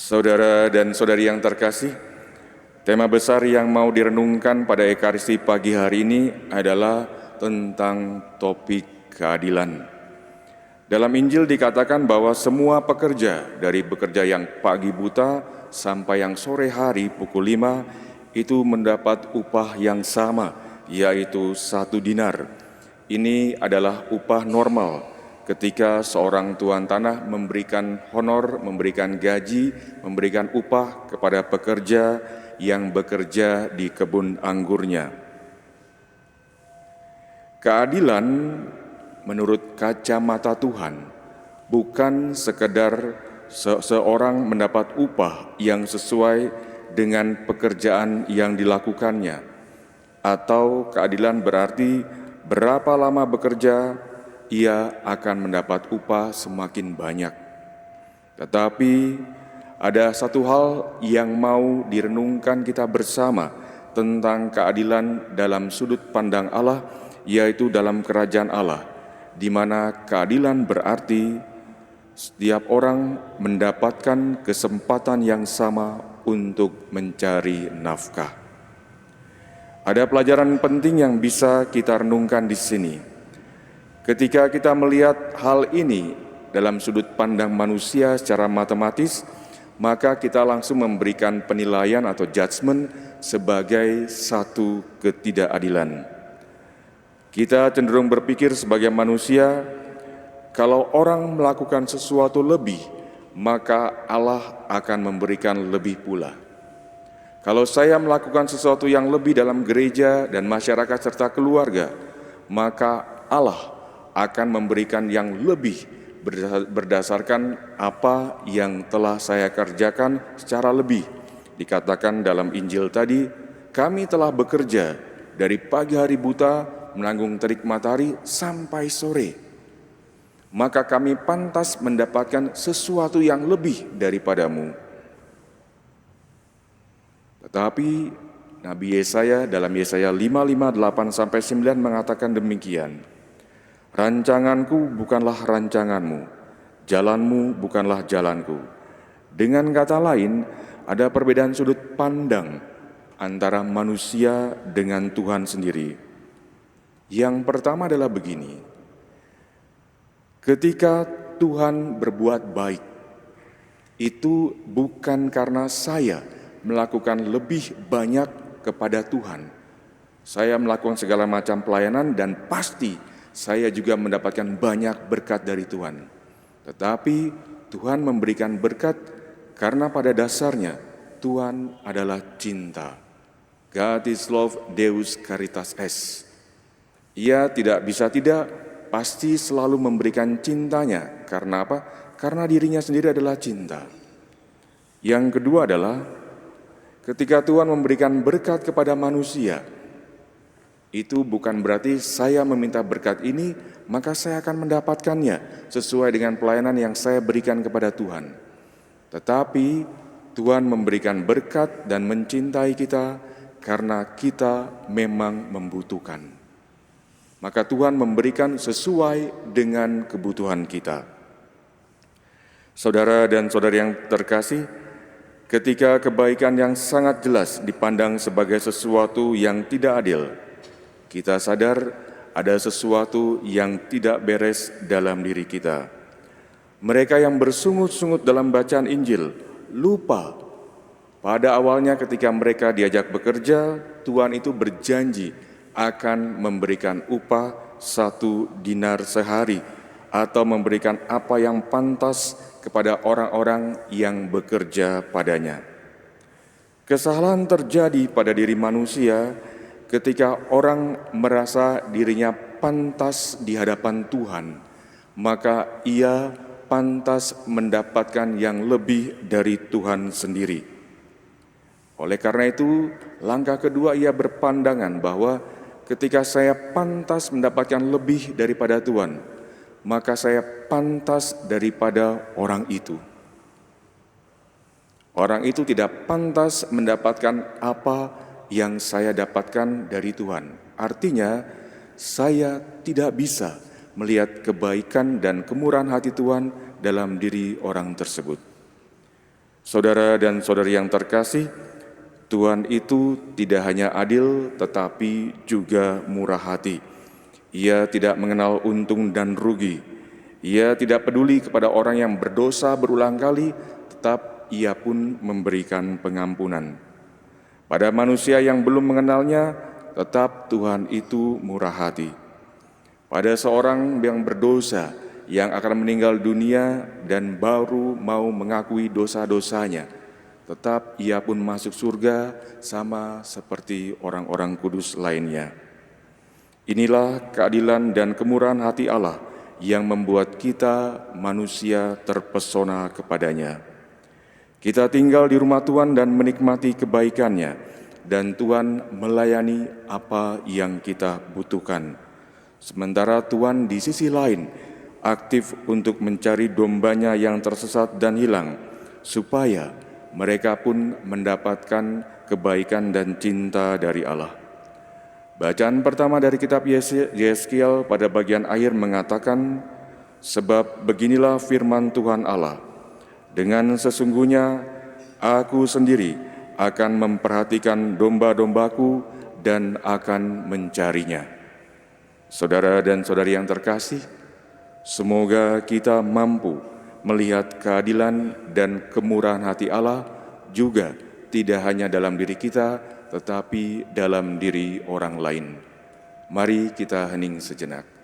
Saudara dan saudari yang terkasih, tema besar yang mau direnungkan pada Ekaristi pagi hari ini adalah tentang topik keadilan. Dalam Injil dikatakan bahwa semua pekerja, dari bekerja yang pagi buta sampai yang sore hari pukul 5, itu mendapat upah yang sama, yaitu 1 dinar. Ini adalah upah normal ketika seorang tuan tanah memberikan honor, memberikan gaji, memberikan upah kepada pekerja yang bekerja di kebun anggurnya. Keadilan menurut kacamata Tuhan bukan sekedar seseorang mendapat upah yang sesuai dengan pekerjaan yang dilakukannya, atau keadilan berarti berapa lama bekerja ia akan mendapat upah semakin banyak. Tetapi ada satu hal yang mau direnungkan kita bersama tentang keadilan dalam sudut pandang Allah, yaitu dalam kerajaan Allah, di mana keadilan berarti setiap orang mendapatkan kesempatan yang sama untuk mencari nafkah. Ada pelajaran penting yang bisa kita renungkan di sini. Ketika kita melihat hal ini dalam sudut pandang manusia secara matematis, maka kita langsung memberikan penilaian atau judgement sebagai satu ketidakadilan. Kita cenderung berpikir sebagai manusia, kalau orang melakukan sesuatu lebih, maka Allah akan memberikan lebih pula. Kalau saya melakukan sesuatu yang lebih dalam gereja dan masyarakat serta keluarga, maka Allah akan memberikan yang lebih berdasarkan apa yang telah saya kerjakan secara lebih. Dikatakan dalam Injil tadi, kami telah bekerja dari pagi hari buta menanggung terik matahari sampai sore. Maka kami pantas mendapatkan sesuatu yang lebih daripadamu. Tetapi Nabi Yesaya dalam Yesaya 5:8-9 mengatakan demikian. Rancanganku bukanlah rancanganmu, jalanmu bukanlah jalanku. Dengan kata lain, ada perbedaan sudut pandang antara manusia dengan Tuhan sendiri. Yang pertama adalah begini, ketika Tuhan berbuat baik, itu bukan karena saya melakukan lebih banyak kepada Tuhan. Saya melakukan segala macam pelayanan dan pasti saya juga mendapatkan banyak berkat dari Tuhan. Tetapi Tuhan memberikan berkat karena pada dasarnya Tuhan adalah cinta. God is love, Deus caritas est. Ia tidak bisa tidak, pasti selalu memberikan cintanya. Karena apa? Karena dirinya sendiri adalah cinta. Yang kedua adalah ketika Tuhan memberikan berkat kepada manusia, itu bukan berarti saya meminta berkat ini, maka saya akan mendapatkannya sesuai dengan pelayanan yang saya berikan kepada Tuhan. Tetapi Tuhan memberikan berkat dan mencintai kita karena kita memang membutuhkan. Maka Tuhan memberikan sesuai dengan kebutuhan kita. Saudara dan saudari yang terkasih, ketika kebaikan yang sangat jelas dipandang sebagai sesuatu yang tidak adil, kita sadar ada sesuatu yang tidak beres dalam diri kita. Mereka yang bersungut-sungut dalam bacaan Injil lupa pada awalnya ketika mereka diajak bekerja, Tuhan itu berjanji akan memberikan upah 1 dinar sehari atau memberikan apa yang pantas kepada orang-orang yang bekerja padanya. Kesalahan terjadi pada diri manusia ketika orang merasa dirinya pantas di hadapan Tuhan, maka ia pantas mendapatkan yang lebih dari Tuhan sendiri. Oleh karena itu, langkah kedua ia berpandangan bahwa ketika saya pantas mendapatkan lebih daripada Tuhan, maka saya pantas daripada orang itu. Orang itu tidak pantas mendapatkan apa yang saya dapatkan dari Tuhan. Artinya, saya tidak bisa melihat kebaikan dan kemurahan hati Tuhan dalam diri orang tersebut. Saudara dan saudari yang terkasih, Tuhan itu tidak hanya adil tetapi juga murah hati. Ia tidak mengenal untung dan rugi. Ia tidak peduli kepada orang yang berdosa berulang kali, tetap ia pun memberikan pengampunan. Pada manusia yang belum mengenalnya, tetap Tuhan itu murah hati. Pada seorang yang berdosa, yang akan meninggal dunia dan baru mau mengakui dosa-dosanya, tetap ia pun masuk surga sama seperti orang-orang kudus lainnya. Inilah keadilan dan kemurahan hati Allah yang membuat kita manusia terpesona kepadanya. Kita tinggal di rumah Tuhan dan menikmati kebaikannya, dan Tuhan melayani apa yang kita butuhkan. Sementara Tuhan di sisi lain aktif untuk mencari dombanya yang tersesat dan hilang, supaya mereka pun mendapatkan kebaikan dan cinta dari Allah. Bacaan pertama dari kitab Yeskiel pada bagian akhir mengatakan, "Sebab beginilah firman Tuhan Allah, dengan sesungguhnya aku sendiri akan memperhatikan domba-dombaku dan akan mencarinya." Saudara dan saudari yang terkasih, semoga kita mampu melihat keadilan dan kemurahan hati Allah juga tidak hanya dalam diri kita, tetapi dalam diri orang lain. Mari kita hening sejenak.